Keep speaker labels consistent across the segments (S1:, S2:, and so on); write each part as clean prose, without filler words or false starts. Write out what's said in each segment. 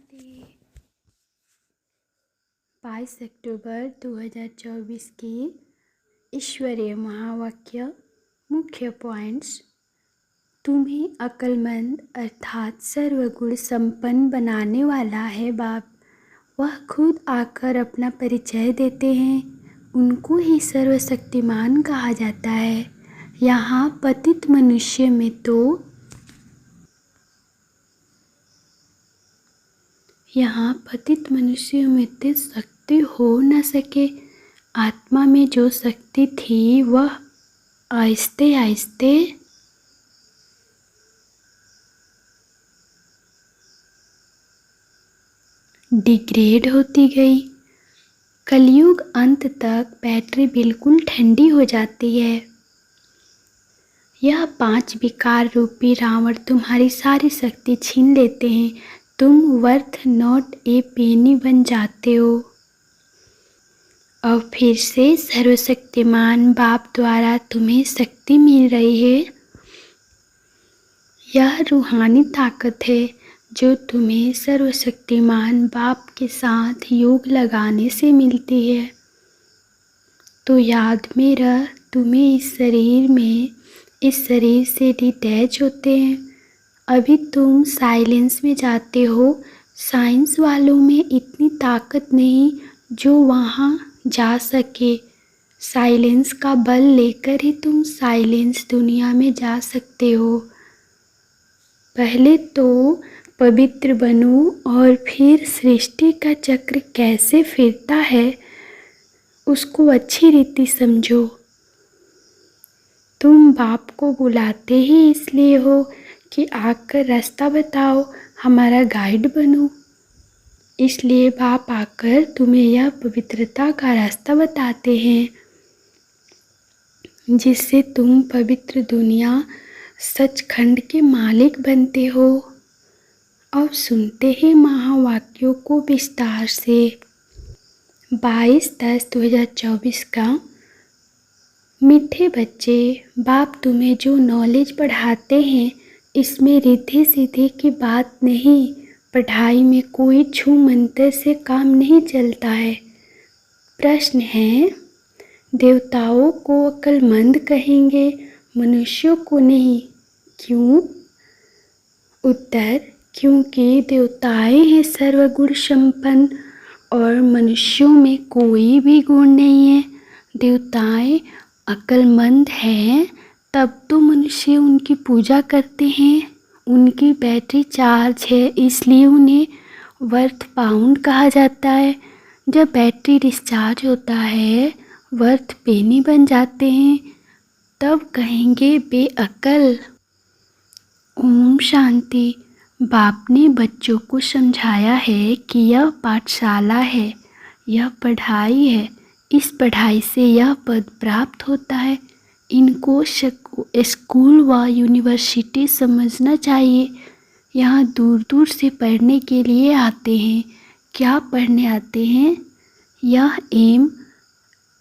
S1: राधे। 22 अक्टूबर 2024 की ईश्वरीय महावाक्य मुख्य पॉइंट्स। तुम्हें अक्लमंद अर्थात सर्वगुण संपन्न बनाने वाला है बाप। वह खुद आकर अपना परिचय देते हैं। उनको ही सर्वशक्तिमान कहा जाता है। यहाँ पतित मनुष्य में तो शक्ति हो न सके। आत्मा में जो शक्ति थी वह आहिस्ते आहिस्ते डिग्रेड होती गई। कलयुग अंत तक बैटरी बिल्कुल ठंडी हो जाती है। यह 5 विकार रूपी रावण तुम्हारी सारी शक्ति छीन लेते हैं। तुम वर्थ नॉट ए पेनी बन जाते हो। अब फिर से सर्वशक्तिमान बाप द्वारा तुम्हें शक्ति मिल रही है। यह रूहानी ताकत है जो तुम्हें सर्वशक्तिमान बाप के साथ योग लगाने से मिलती है। तो याद में रह, तुम्हें इस शरीर से डिटैच होते हैं। अभी तुम साइलेंस में जाते हो। साइंस वालों में इतनी ताकत नहीं जो वहाँ जा सके। साइलेंस का बल लेकर ही तुम साइलेंस दुनिया में जा सकते हो। पहले तो पवित्र बनो और फिर सृष्टि का चक्र कैसे फिरता है उसको अच्छी रीति समझो। तुम बाप को बुलाते ही इसलिए हो कि आकर रास्ता बताओ, हमारा गाइड बनो। इसलिए बाप आकर तुम्हें यह पवित्रता का रास्ता बताते हैं जिससे तुम पवित्र दुनिया सचखंड के मालिक बनते हो। अब सुनते हैं महावाक्यों को विस्तार से। 22/10/2024 का। मीठे बच्चे, बाप तुम्हें जो नॉलेज पढ़ाते हैं इसमें रिद्धि सिद्धि की बात नहीं। पढ़ाई में कोई छू मंतर से काम नहीं चलता है। प्रश्न है, देवताओं को अक्लमंद कहेंगे, मनुष्यों को नहीं। क्यों? उत्तर, क्योंकि देवताएं हैं सर्वगुण संपन्न और मनुष्यों में कोई भी गुण नहीं है। देवताएं अक्लमंद हैं तब तो मनुष्य उनकी पूजा करते हैं। उनकी बैटरी चार्ज है इसलिए उन्हें वर्थ पाउंड कहा जाता है। जब बैटरी डिस्चार्ज होता है, वर्थ पेनी बन जाते हैं, तब कहेंगे बेअक्ल। ओम शांति। बाप ने बच्चों को समझाया है कि यह पाठशाला है, यह पढ़ाई है। इस पढ़ाई से यह पद प्राप्त होता है। इनको स्कूल व यूनिवर्सिटी समझना चाहिए। यहाँ दूर दूर से पढ़ने के लिए आते हैं। क्या पढ़ने आते हैं? यह एम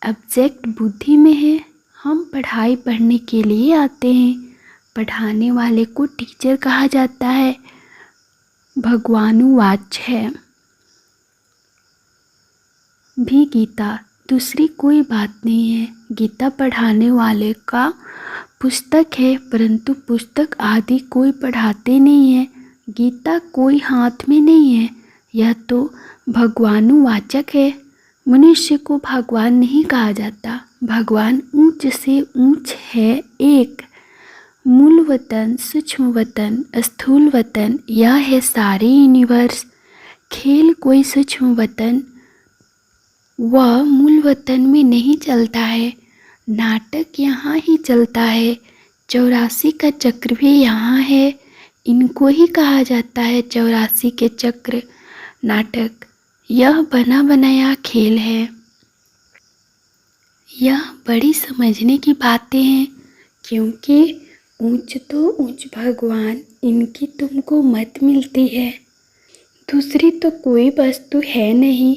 S1: ऑब्जेक्ट बुद्धि में है। हम पढ़ाई पढ़ने के लिए आते हैं। पढ़ाने वाले को टीचर कहा जाता है। भगवानुवाच है भी गीता, दूसरी कोई बात नहीं है। गीता पढ़ाने वाले का पुस्तक है, परंतु पुस्तक आदि कोई पढ़ाते नहीं है। गीता कोई हाथ में नहीं है। यह तो भगवानुवाचक है। मनुष्य को भगवान नहीं कहा जाता। भगवान ऊंच से ऊंच है। एक मूल वतन, सूक्ष्म वतन, स्थूल वतन, यह है सारे यूनिवर्स। खेल कोई सूक्ष्म वतन वह मूल वतन में नहीं चलता है। नाटक यहाँ ही चलता है। 84 का चक्र भी यहाँ है। इनको ही कहा जाता है 84 के चक्र। नाटक यह बना बनाया खेल है। यह बड़ी समझने की बातें हैं, क्योंकि ऊंच तो ऊंच भगवान, इनकी तुमको मत मिलती है। दूसरी तो कोई वस्तु है नहीं।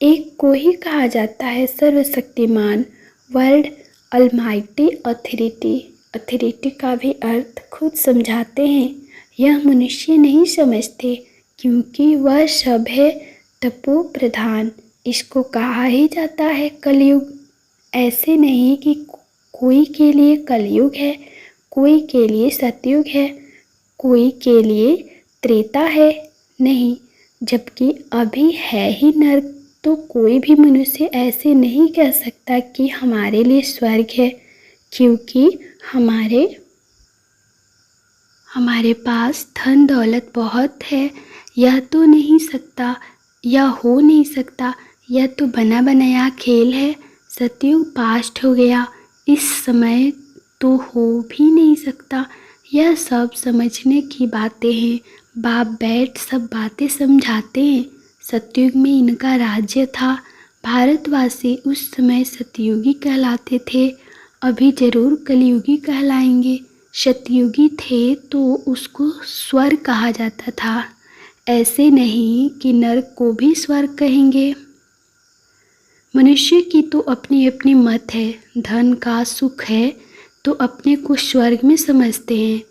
S1: एक को ही कहा जाता है सर्वशक्तिमान, वर्ल्ड अलमाइटी अथॉरिटी। अथॉरिटी का भी अर्थ खुद समझाते हैं। यह मनुष्य नहीं समझते क्योंकि वह सब है तपो प्रधान। इसको कहा ही जाता है कलयुग। ऐसे नहीं कि कोई के लिए कलयुग है, कोई के लिए सतयुग है, कोई के लिए त्रेता है, नहीं। जबकि अभी है ही नर्क, तो कोई भी मनुष्य ऐसे नहीं कह सकता कि हमारे लिए स्वर्ग है, क्योंकि हमारे पास धन दौलत बहुत है। यह तो नहीं सकता, यह हो नहीं सकता, यह तो बना बनाया खेल है। सतयुग पास्ट हो गया, इस समय तो हो भी नहीं सकता। यह सब समझने की बातें हैं। बाप बैठ सब बातें समझाते हैं। सतयुग में इनका राज्य था। भारतवासी उस समय सतयुगी कहलाते थे, अभी जरूर कलयुगी कहलाएंगे। सतयुगी थे तो उसको स्वर्ग कहा जाता था, ऐसे नहीं कि नरक को भी स्वर्ग कहेंगे। मनुष्य की तो अपनी अपनी मत है। धन का सुख है तो अपने को स्वर्ग में समझते हैं।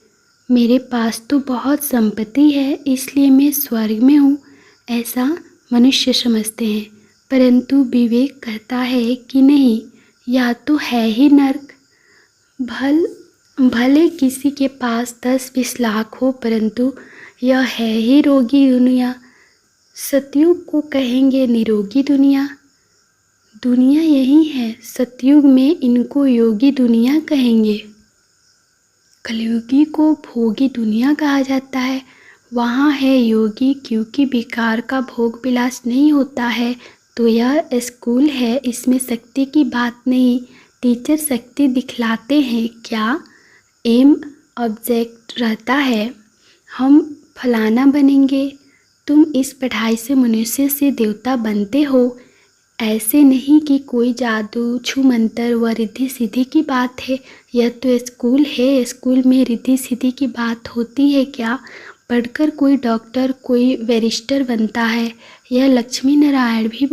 S1: मेरे पास तो बहुत संपत्ति है इसलिए मैं स्वर्ग में हूँ, ऐसा मनुष्य समझते हैं। परंतु विवेक कहता है कि नहीं, यह तो है ही नर्क। भले किसी के पास 10-20 लाख हो, परंतु यह है ही रोगी दुनिया। सतयुग को कहेंगे निरोगी दुनिया। दुनिया यही है, सतयुग में इनको योगी दुनिया कहेंगे। कलयुगी को भोगी दुनिया कहा जाता है। वहाँ है योगी, क्योंकि विकार का भोग विलास नहीं होता है। तो यह स्कूल है, इसमें शक्ति की बात नहीं। टीचर शक्ति दिखलाते हैं, क्या एम ऑब्जेक्ट रहता है, हम फलाना बनेंगे, तुम इस पढ़ाई से मनुष्य से देवता बनते हो। ऐसे नहीं कि कोई जादू छू मंतर व रिद्धि सिद्धि की बात है। यह तो स्कूल है, स्कूल में रिद्धि सिद्धि की बात होती है क्या? पढ़कर कोई डॉक्टर कोई बैरिस्टर बनता है। यह लक्ष्मी नारायण भी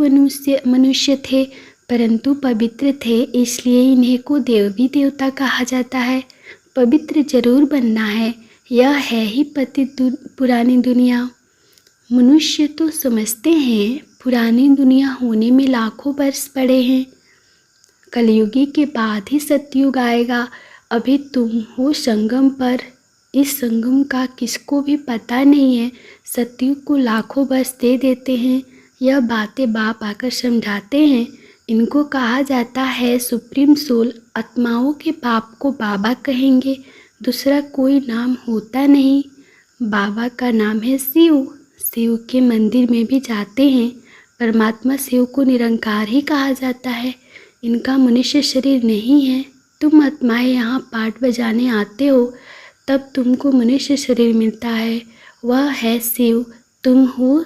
S1: मनुष्य थे, परंतु पवित्र थे, इसलिए इन्हें को देवी देवता कहा जाता है। पवित्र जरूर बनना है, यह है ही पतित पुरानी दुनिया। मनुष्य तो समझते हैं पुरानी दुनिया होने में लाखों वर्ष पड़े हैं। कलयुगी के बाद ही सतयुग आएगा। अभी तुम हो संगम पर, इस संगम का किसको भी पता नहीं है। सतयुग को लाखों वर्ष दे देते हैं। यह बातें बाप आकर समझाते हैं। इनको कहा जाता है सुप्रीम सोल। आत्माओं के बाप को बाबा कहेंगे, दूसरा कोई नाम होता नहीं। बाबा का नाम है शिव। शिव के मंदिर में भी जाते हैं। परमात्मा शिव को निरंकार ही कहा जाता है। इनका मनुष्य शरीर नहीं है। तुम आत्माएं यहाँ पाठ बजाने आते हो, तब तुमको मनुष्य शरीर मिलता है, वह है शिव। तुम हो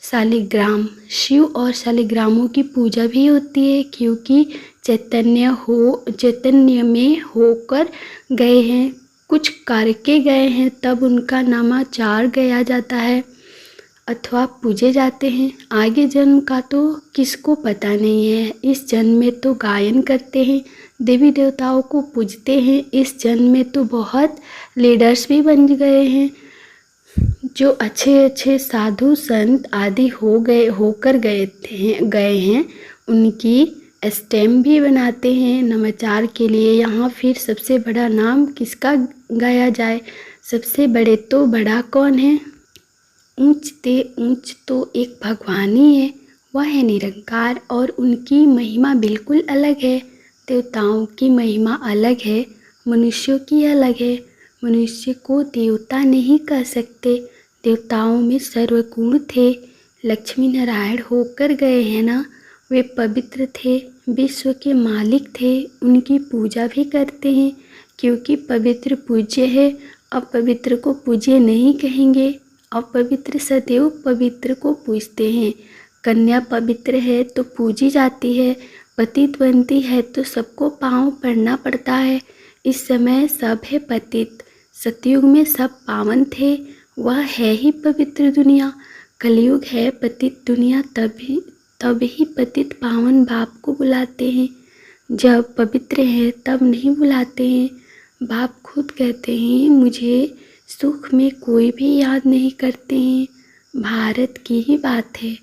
S1: शालिग्राम। शिव और शालिग्रामों की पूजा भी होती है, क्योंकि चैतन्य में होकर गए हैं, कुछ करके गए हैं, तब उनका नामाचार गाया जाता है अथवा पूजे जाते हैं। आगे जन्म का तो किसको पता नहीं है। इस जन्म में तो गायन करते हैं, देवी देवताओं को पूजते हैं। इस जन्म में तो बहुत लीडर्स भी बन गए हैं, जो अच्छे अच्छे साधु संत आदि होकर गए हैं। उनकी स्टैम्प भी बनाते हैं नवाचार के लिए। यहाँ फिर सबसे बड़ा नाम किसका गाया जाए? सबसे बड़े तो बड़ा कौन है? ऊंच ते ऊंच तो एक भगवान ही है, वह है निरंकार, और उनकी महिमा बिल्कुल अलग है। देवताओं की महिमा अलग है, मनुष्यों की अलग है। मनुष्य को देवता नहीं कह सकते। देवताओं में सर्वगुण थे। लक्ष्मी नारायण होकर गए हैं ना, वे पवित्र थे, विश्व के मालिक थे। उनकी पूजा भी करते हैं, क्योंकि पवित्र पूज्य है। अपवित्र को पूज्य नहीं कहेंगे। अपवित्र सदैव पवित्र को पूजते हैं। कन्या पवित्र है तो पूजी जाती है, पतित बनती है तो सबको पाँव पड़ना पड़ता है। इस समय सब है पतित। सतयुग में सब पावन थे, वह है ही पवित्र दुनिया। कलयुग है पतित दुनिया, तब ही पतित पावन बाप को बुलाते हैं। जब पवित्र है तब नहीं बुलाते हैं। बाप खुद कहते हैं, मुझे सुख में कोई भी याद नहीं करते हैं, भारत की ही बात है।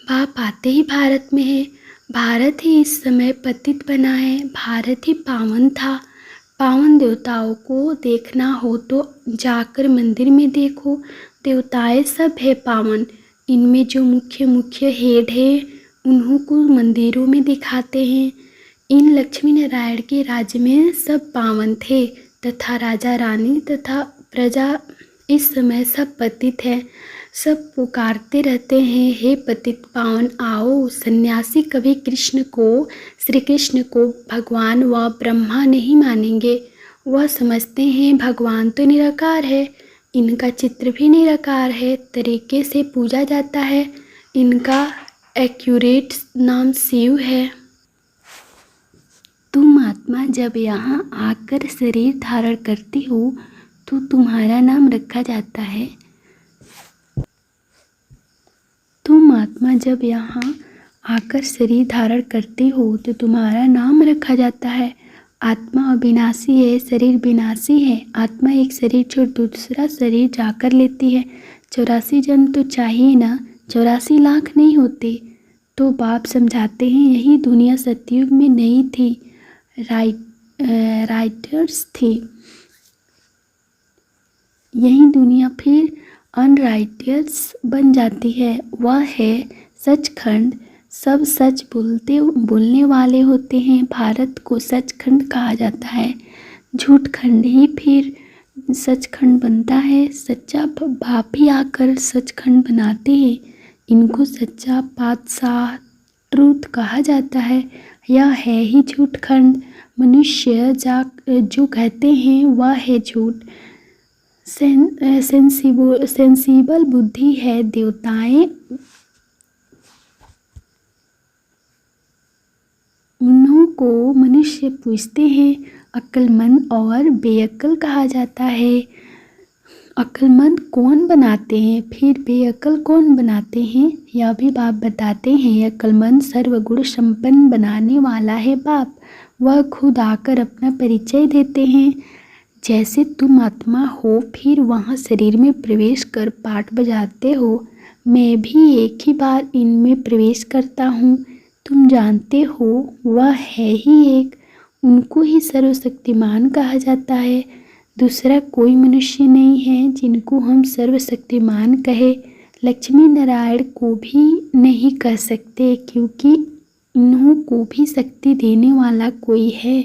S1: बाप आते ही भारत में है। भारत ही इस समय पतित बना है। भारत ही पावन था। पावन देवताओं को देखना हो तो जाकर मंदिर में देखो। देवताएं सब है पावन। इनमें जो मुख्य मुख्य हेड है उन्हों को मंदिरों में दिखाते हैं। इन लक्ष्मी नारायण के राज्य में सब पावन थे तथा राजा रानी तथा प्रजा इस समय सब पतित है। सब पुकारते रहते हैं, हे पतित पावन आओ। सन्यासी कभी कृष्ण को, श्री कृष्ण को भगवान व ब्रह्मा नहीं मानेंगे। वह समझते हैं भगवान तो निराकार है, इनका चित्र भी निराकार है, तरीके से पूजा जाता है। इनका एक्यूरेट नाम शिव है। तुम आत्मा जब यहाँ आकर शरीर धारण करती हो तो तुम्हारा नाम रखा जाता है। तुम आत्मा जब यहाँ आकर शरीर धारण करती हो तो तुम्हारा नाम रखा जाता है। आत्मा अविनाशी है, शरीर विनाशी है। आत्मा एक शरीर छोड़ दूसरा शरीर जाकर लेती है। 84 जन्म तो चाहिए ना, 84 लाख नहीं होते। तो बाप समझाते हैं यही दुनिया सतयुग में नहीं थी, राइटर्स थी। यही दुनिया फिर अनराइटियस बन जाती है। वह है सचखंड। सब सच बोलने वाले होते हैं। भारत को सचखंड कहा जाता है। झूठखंड ही फिर सचखंड बनता है। सच्चा बाप ही आकर सचखंड बनाते हैं। इनको सच्चा पातशाह ट्रूथ कहा जाता है। यह है ही झूठखंड। मनुष्य जो कहते हैं वह है झूठ। सेंसिबल बुद्धि है। देवताएं उन्हों को मनुष्य पूछते हैं। अक्लमंद और बेअक्ल कहा जाता है। अक्लमंद कौन बनाते हैं, फिर बेअक्ल कौन बनाते हैं, यह भी बाप बताते हैं। अक्लमंद सर्वगुण संपन्न बनाने वाला है बाप। वह खुद आकर अपना परिचय देते हैं। जैसे तुम आत्मा हो फिर वहाँ शरीर में प्रवेश कर पाठ बजाते हो, मैं भी एक ही बार इनमें प्रवेश करता हूँ। तुम जानते हो वह है ही एक। उनको ही सर्वशक्तिमान कहा जाता है। दूसरा कोई मनुष्य नहीं है जिनको हम सर्वशक्तिमान कहे। लक्ष्मी नारायण को भी नहीं कह सकते क्योंकि इन्हों को भी शक्ति देने वाला कोई है।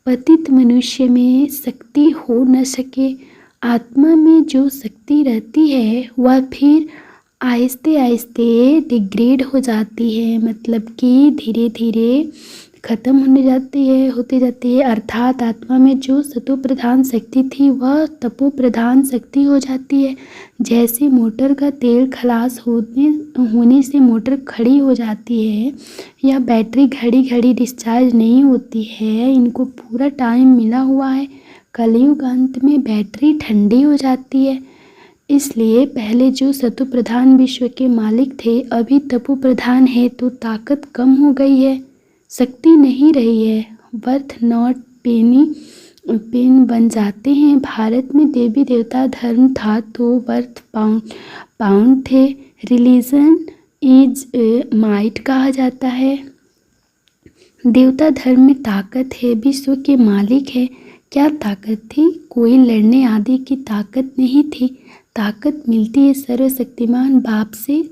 S1: पतित मनुष्य में शक्ति हो न सके। आत्मा में जो शक्ति रहती है वह फिर आहिस्ते आहिस्ते डिग्रेड हो जाती है, मतलब कि धीरे धीरे खत्म होते जाती है। अर्थात आत्मा में जो सतो प्रधान शक्ति थी वह तपो प्रधान शक्ति हो जाती है। जैसे मोटर का तेल खलास होने से मोटर खड़ी हो जाती है या बैटरी घड़ी घड़ी डिस्चार्ज नहीं होती है, इनको पूरा टाइम मिला हुआ है। कलयुग अंत में बैटरी ठंडी हो जाती है। इसलिए पहले जो सतो प्रधान विश्व के मालिक थे अभी तपो प्रधान है तो ताकत कम हो गई है, शक्ति नहीं रही है। वर्थ नॉट पेन बन जाते हैं। भारत में देवी देवता धर्म था तो वर्थ पाउंड थे। रिलीजन इज माइट कहा जाता है। देवता धर्म में ताकत है, विश्व के मालिक है। क्या ताकत थी? कोई लड़ने आदि की ताकत नहीं थी। ताकत मिलती है सर्वशक्तिमान बाप से।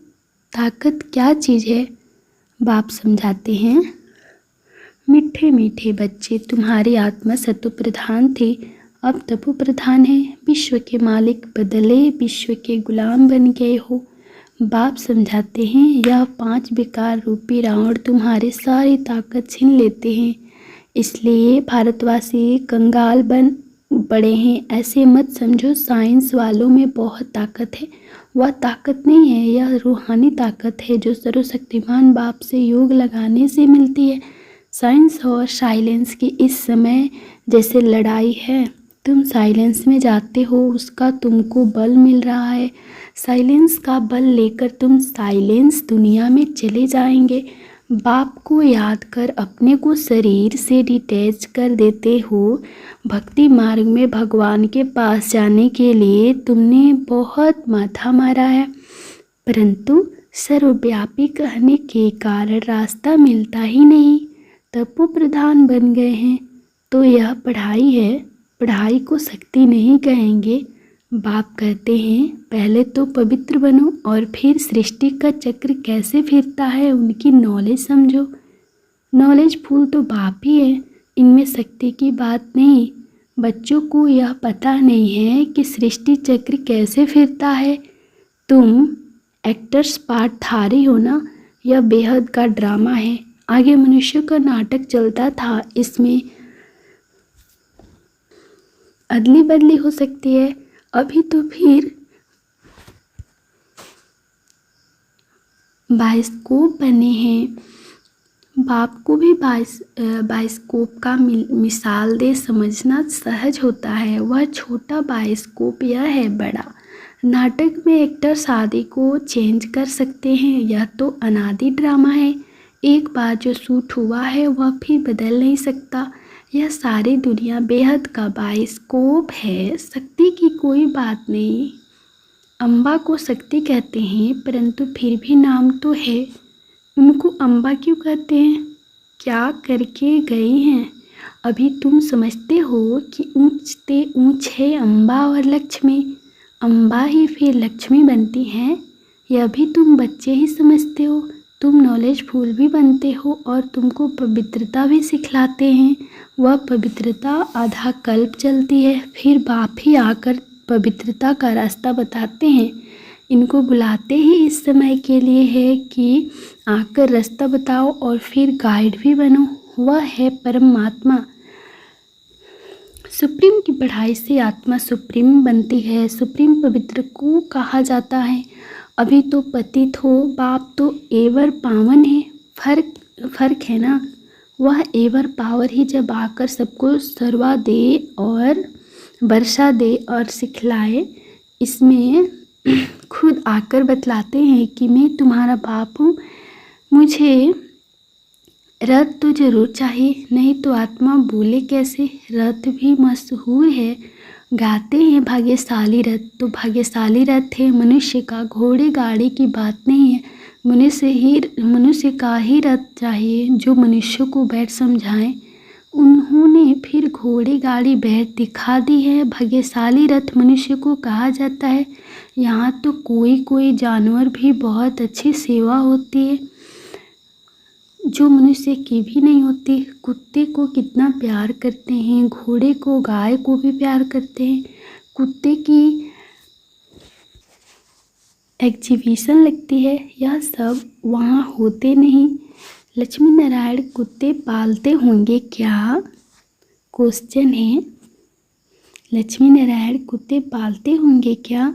S1: ताकत क्या चीज़ है? बाप समझाते हैं, मीठे मीठे बच्चे, तुम्हारी आत्मा सतो प्रधान थी, अब तपो प्रधान है। विश्व के मालिक बदले, विश्व के गुलाम बन गए हो। बाप समझाते हैं, यह 5 विकार रूपी रावण तुम्हारे सारी ताकत छीन लेते हैं। इसलिए भारतवासी कंगाल बन पड़े हैं। ऐसे मत समझो साइंस वालों में बहुत ताकत है। वह ताकत नहीं है, यह रूहानी ताकत है जो सर्वशक्तिमान बाप से योग लगाने से मिलती है। साइंस और साइलेंस की इस समय जैसे लड़ाई है। तुम साइलेंस में जाते हो, उसका तुमको बल मिल रहा है। साइलेंस का बल लेकर तुम साइलेंस दुनिया में चले जाएंगे। बाप को याद कर अपने को शरीर से डिटैच कर देते हो। भक्ति मार्ग में भगवान के पास जाने के लिए तुमने बहुत माथा मारा है, परंतु सर्वव्यापी कहने के कारण रास्ता मिलता ही नहीं। तपो प्रधान बन गए हैं। तो यह पढ़ाई है, पढ़ाई को शक्ति नहीं कहेंगे। बाप कहते हैं पहले तो पवित्र बनो और फिर सृष्टि का चक्र कैसे फिरता है उनकी नॉलेज समझो। नॉलेज फूल तो बाप ही है, इनमें शक्ति की बात नहीं। बच्चों को यह पता नहीं है कि सृष्टि चक्र कैसे फिरता है। तुम एक्टर्स पार्ट धारी हो ना, यह बेहद का ड्रामा है। आगे मनुष्य का नाटक चलता था, इसमें अदली बदली हो सकती है। अभी तो फिर बाइस्कोप बने हैं। बाप को भी बाइस्कोप का मिसाल दे समझना सहज होता है। वह छोटा बाइस्कोप, यह है बड़ा। नाटक में एक्टर शादी को चेंज कर सकते हैं, यह तो अनादि ड्रामा है। एक बार जो शूट हुआ है वह फिर बदल नहीं सकता। यह सारी दुनिया बेहद का बाइस्कोप है, शक्ति की कोई बात नहीं। अम्बा को शक्ति कहते हैं, परंतु फिर भी नाम तो है। उनको अम्बा क्यों कहते हैं? क्या करके गई हैं? अभी तुम समझते हो कि ऊंचते ऊंच है अम्बा और लक्ष्मी। अम्बा ही फिर लक्ष्मी बनती हैं। यह भी तुम बच्चे ही समझते हो। तुम नॉलेज फूल भी बनते हो और तुमको पवित्रता भी सिखलाते हैं। वह पवित्रता आधा कल्प चलती है, फिर बाप ही आकर पवित्रता का रास्ता बताते हैं। इनको बुलाते ही इस समय के लिए है कि आकर रास्ता बताओ और फिर गाइड भी बनो। वह है परमात्मा। सुप्रीम की पढ़ाई से आत्मा सुप्रीम बनती है। सुप्रीम पवित्र को कहा जाता है। अभी तो पतित हो, बाप तो एवर पावन है। फर्क है ना। वह एवर पावर ही जब आकर सबको सर्वा दे और वर्षा दे और सिखलाए, इसमें खुद आकर बतलाते हैं कि मैं तुम्हारा बाप हूँ। मुझे रथ तो जरूर चाहिए, नहीं तो आत्मा बोले कैसे। रथ भी मशहूर है, गाते हैं भाग्यशाली रथ। तो भाग्यशाली रथ है मनुष्य का, घोड़े गाड़ी की बात नहीं है। मनुष्य का ही रथ चाहिए जो मनुष्य को बैठ समझाए। उन्होंने फिर घोड़े गाड़ी बैठ दिखा दी है। भाग्यशाली रथ मनुष्य को कहा जाता है। यहाँ तो कोई जानवर भी बहुत अच्छी सेवा होती है जो मनुष्य की भी नहीं होती। कुत्ते को कितना प्यार करते हैं, घोड़े को, गाय को भी प्यार करते हैं। कुत्ते की एग्जीबिशन लगती है, यह सब वहाँ होते नहीं। लक्ष्मी नारायण कुत्ते पालते होंगे क्या? क्वेश्चन है। लक्ष्मी नारायण कुत्ते पालते होंगे क्या?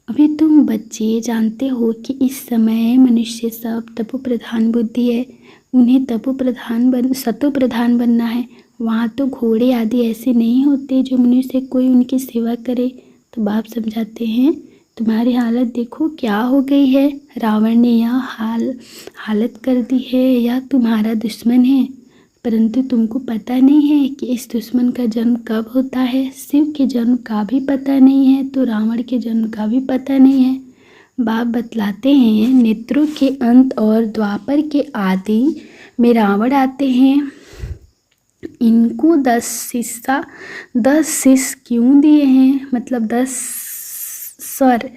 S1: अभी तुम बच्चे जानते हो कि इस समय मनुष्य सब तपो प्रधान बुद्धि है। उन्हें सतो प्रधान बनना है। वहाँ तो घोड़े आदि ऐसे नहीं होते जो मनुष्य कोई उनकी सेवा करे। तो बाप समझाते हैं तुम्हारी हालत देखो क्या हो गई है। रावण ने यह हालत कर दी है। यह तुम्हारा दुश्मन है, परंतु तुमको पता नहीं है कि इस दुश्मन का जन्म कब होता है। शिव के जन्म का भी पता नहीं है तो रावण के जन्म का भी पता नहीं है। बाप बतलाते हैं नेत्रों के अंत और द्वापर के आदि में रावण आते हैं। इनको 10 शिष्य क्यों दिए हैं, मतलब 10 स्वर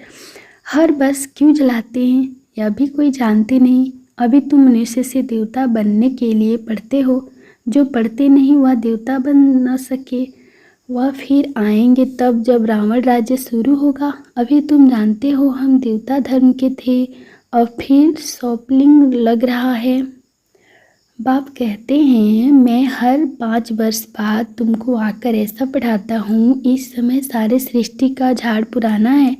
S1: हर वर्ष क्यों जलाते हैं, यह भी कोई जानते नहीं। अभी तुम मनुष्य से देवता बनने के लिए पढ़ते हो। जो पढ़ते नहीं वह देवता बन न सके। वह फिर आएंगे तब जब रावण राज्य शुरू होगा। अभी तुम जानते हो हम देवता धर्म के थे, अब फिर सॉपलिंग लग रहा है। बाप कहते हैं मैं हर 5 वर्ष बाद तुमको आकर ऐसा पढ़ाता हूँ। इस समय सारे सृष्टि का झाड़ पुराना है।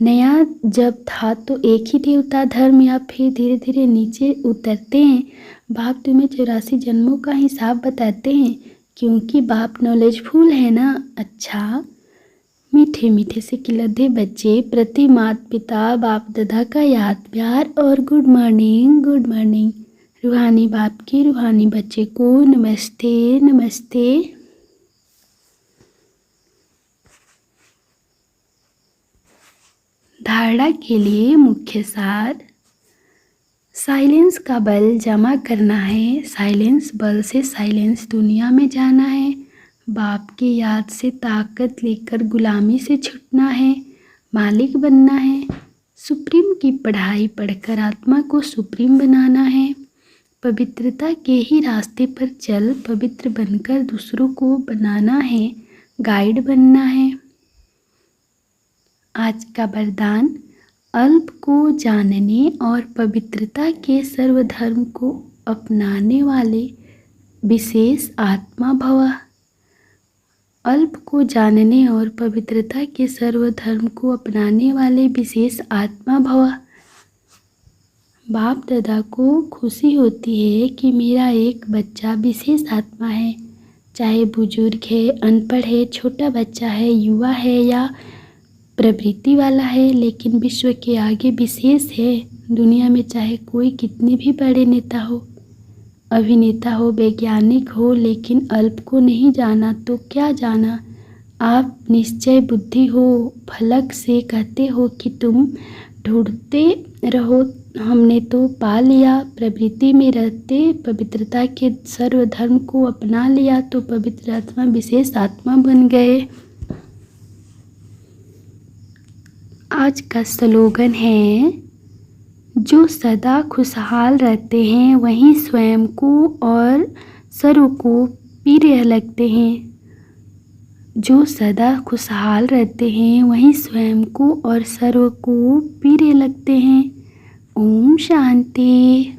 S1: नया जब था तो एक ही देवता धर्म या फिर धीरे धीरे नीचे उतरते हैं। बाप तुम्हें 84 जन्मों का हिसाब बताते हैं, क्योंकि बाप नॉलेजफुल है ना। अच्छा मीठे मीठे से खिलते बच्चे प्रति माता पिता बाप दादा का याद प्यार और गुड मॉर्निंग। रूहानी बाप के रूहानी बच्चे को नमस्ते नमस्ते। धारणा के लिए मुख्य सार। साइलेंस का बल जमा करना है, साइलेंस बल से साइलेंस दुनिया में जाना है, बाप की याद से ताकत लेकर गुलामी से छूटना है, मालिक बनना है, सुप्रीम की पढ़ाई पढ़कर आत्मा को सुप्रीम बनाना है, पवित्रता के ही रास्ते पर चल पवित्र बनकर दूसरों को बनाना है, गाइड बनना है। आज का वरदान, अल्प को जानने और पवित्रता के सर्वधर्म को अपनाने वाले विशेष आत्मा भव। अल्प को जानने और पवित्रता के सर्वधर्म को अपनाने वाले विशेष आत्मा भव। बाप दादा को खुशी होती है कि मेरा एक बच्चा विशेष आत्मा है, चाहे बुजुर्ग है, अनपढ़ है, छोटा बच्चा है, युवा है या प्रवृत्ति वाला है, लेकिन विश्व के आगे विशेष है। दुनिया में चाहे कोई कितने भी बड़े नेता हो, अभिनेता हो, वैज्ञानिक हो, लेकिन अल्प को नहीं जाना तो क्या जाना। आप निश्चय बुद्धि हो, फलक से कहते हो कि तुम ढूंढते रहो, हमने तो पा लिया। प्रवृत्ति में रहते पवित्रता के सर्वधर्म को अपना लिया तो पवित्र आत्मा विशेष आत्मा बन गए। आज का स्लोगन है, जो सदा खुशहाल रहते हैं वहीं स्वयं को और सर्व को प्रिय लगते हैं। जो सदा खुशहाल रहते हैं वहीं स्वयं को और सर्व को प्रिय लगते हैं। ओम शांति।